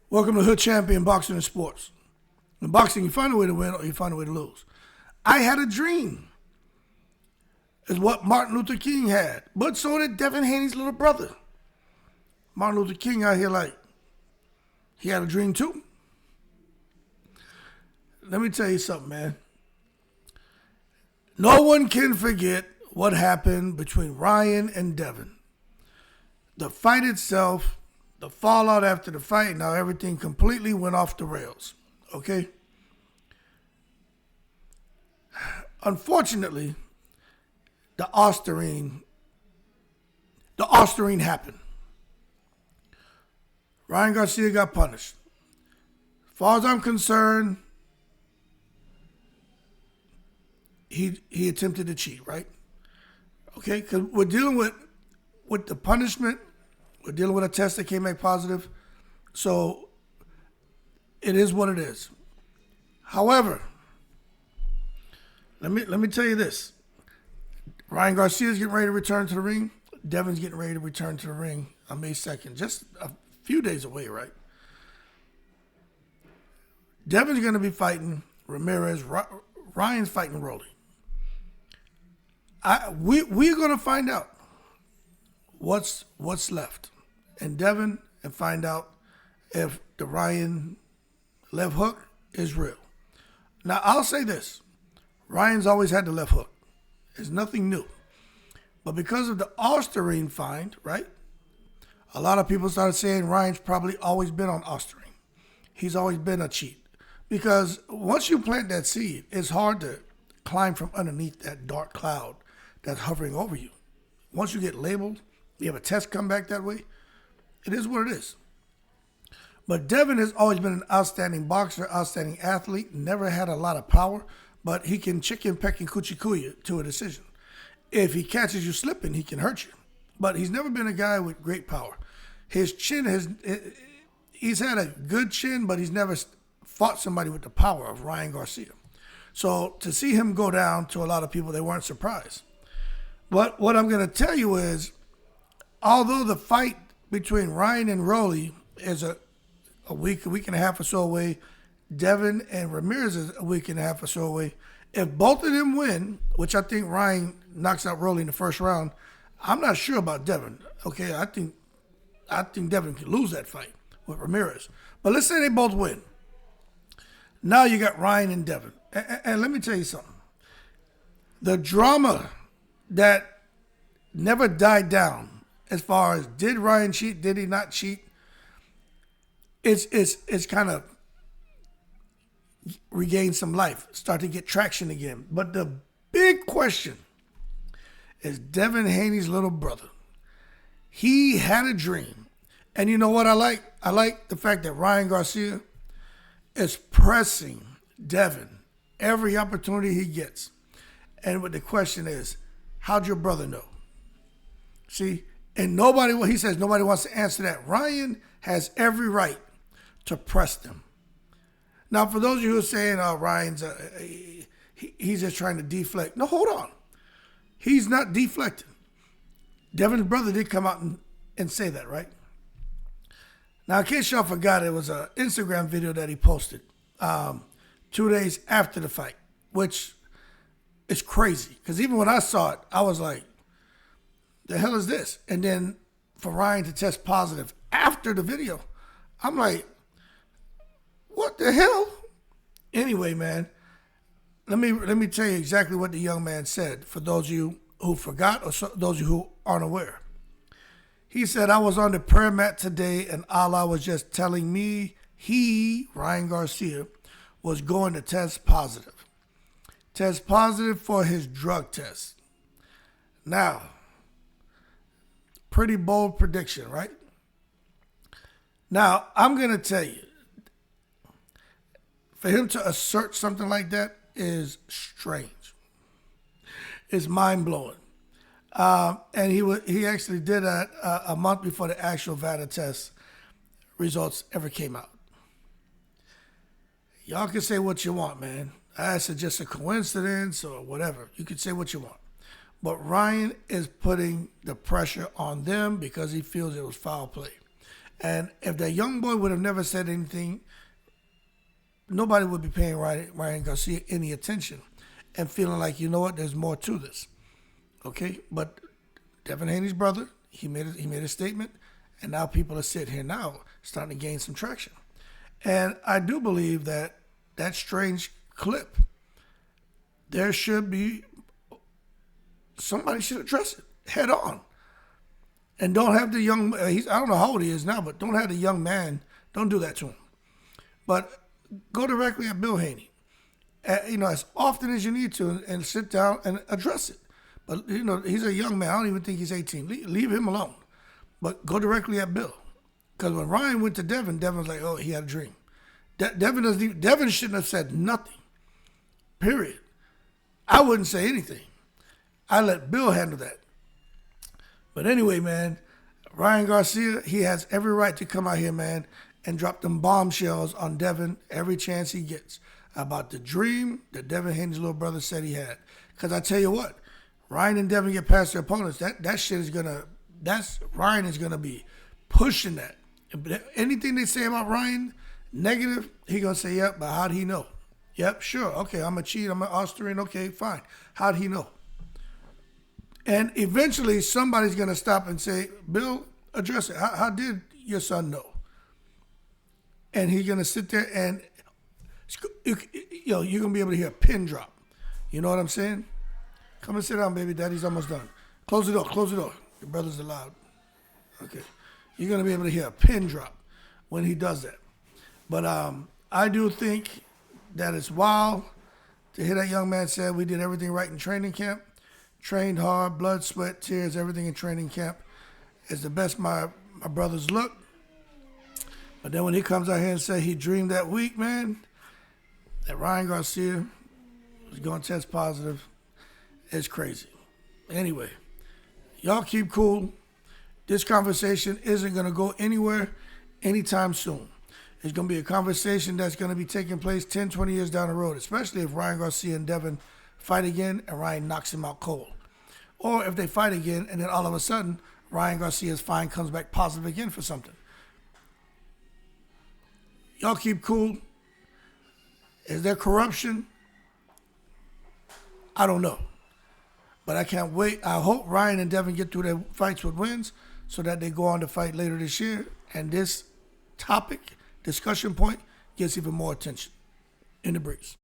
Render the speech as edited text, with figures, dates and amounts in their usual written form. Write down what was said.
Welcome to Hood Champion Boxing and Sports. In boxing, you find a way to win or you find a way to lose. I had a dream, is what Martin Luther King had, but so did Devin Haney's little brother. Martin Luther King out here he had a dream too. Let me tell you something, man. No one can forget what happened between Ryan and Devin. The fight itself, the fallout after the fight, now everything completely went off the rails. Okay? Unfortunately, the Austerine happened. Ryan Garcia got punished. As far as I'm concerned, he attempted to cheat, right? Okay, because we're dealing with the punishment. We're dealing with a test that came back positive. So it is what it is. However, let me tell you this. Ryan Garcia is getting ready to return to the ring. Devin's getting ready to return to the ring on May 2nd. Just a few days away, right? Devin's going to be fighting Ramirez. Ryan's fighting Rolly. We're going to find out what's left in Devin and find out if the Ryan left hook is real. Now, I'll say this. Ryan's always had the left hook. It's nothing new. But because of the Austerine find, right, a lot of people started saying Ryan's probably always been on Austerine. He's always been a cheat. Because once you plant that seed, it's hard to climb from underneath that dark cloud that's hovering over you. Once you get labeled, you have a test come back that way, it is what it is. But Devin has always been an outstanding boxer, outstanding athlete, never had a lot of power, but he can chicken peck and coochie coo you to a decision. If he catches you slipping, he can hurt you. But he's never been a guy with great power. His chin he's had a good chin, but he's never fought somebody with the power of Ryan Garcia. So to see him go down, to a lot of people, they weren't surprised. But what I'm going to tell you is, although the fight between Ryan and Rolly is a week and a half or so away, Devin and Ramirez is a week and a half or so away. If both of them win, which I think Ryan knocks out Rolly in the first round, I'm not sure about Devin. Okay, I think Devin can lose that fight with Ramirez. But let's say they both win. Now you got Ryan and Devin. And let me tell you something. The drama that never died down as far as did Ryan cheat, did he not cheat, it's kind of regained some life, start to get traction again. But the big question is Devin Haney's little brother. He had a dream. And you know what I like? I like the fact that Ryan Garcia is pressing Devin every opportunity he gets. And what the question is, how'd your brother know? See, and he says nobody wants to answer that. Ryan has every right to press them. Now, for those of you who are saying, Ryan's, he's just trying to deflect. No, hold on. He's not deflecting. Devin's brother did come out and say that, right? Now, in case y'all forgot, it was an Instagram video that he posted 2 days after the fight, which is crazy. Because even when I saw it, I was like, the hell is this? And then for Ryan to test positive after the video, I'm like, what the hell? Anyway, man, let me tell you exactly what the young man said for those of you who forgot or those of you who aren't aware. He said, I was on the prayer mat today and Allah was just telling me Ryan Garcia, was going to test positive. Test positive for his drug test. Now, pretty bold prediction, right? Now, I'm going to tell you, for him to assert something like that is strange. It's mind-blowing. And he actually did that a month before the actual VADA test results ever came out. Y'all can say what you want, man. That's just a coincidence or whatever. You can say what you want. But Ryan is putting the pressure on them because he feels it was foul play. And if that young boy would have never said anything, nobody would be paying Ryan Garcia any attention and feeling like, you know what, there's more to this. Okay? But Devin Haney's brother, he made a statement, and now people are sitting here now starting to gain some traction. And I do believe that strange clip, there should be, somebody should address it head on. And don't have the young, I don't know how old he is now, but don't have the young man, don't do that to him. But go directly at Bill Haney, as often as you need to, and sit down and address it. But, he's a young man. I don't even think he's 18. Leave him alone. But go directly at Bill. Because when Ryan went to Devin was like, oh, he had a dream. Devin shouldn't have said nothing. Period. I wouldn't say anything. I let Bill handle that. But anyway, man, Ryan Garcia, he has every right to come out here, man, and drop them bombshells on Devin every chance he gets about the dream that Devin Haney's little brother said he had. Because I tell you what, Ryan and Devin get past their opponents, that shit is Ryan is going to be pushing that. Anything they say about Ryan negative, he going to say, yep, but how'd he know? Yep, sure, okay, I'm a cheat, I'm an Austrian, okay, fine. How'd he know? And eventually somebody's going to stop and say, Bill, address it. How did your son know? And he's going to sit there and, you're going to be able to hear a pin drop. You know what I'm saying? Come and sit down, baby. Daddy's almost done. Close the door. Your brother's allowed. Okay. You're going to be able to hear a pin drop when he does that. But I do think that it's wild to hear that young man say we did everything right in training camp. Trained hard, blood, sweat, tears, everything in training camp. It's the best my brothers look. But then when he comes out here and say he dreamed that week, man, that Ryan Garcia was going to test positive, it's crazy. Anyway, y'all keep cool. This conversation isn't going to go anywhere anytime soon. It's going to be a conversation that's going to be taking place 10, 20 years down the road, especially if Ryan Garcia and Devin fight again and Ryan knocks him out cold. Or if they fight again and then all of a sudden Ryan Garcia's fine comes back positive again for something. Y'all keep cool. Is there corruption? I don't know. But I can't wait. I hope Ryan and Devin get through their fights with wins so that they go on to fight later this year. And this topic, discussion point, gets even more attention in the breeze.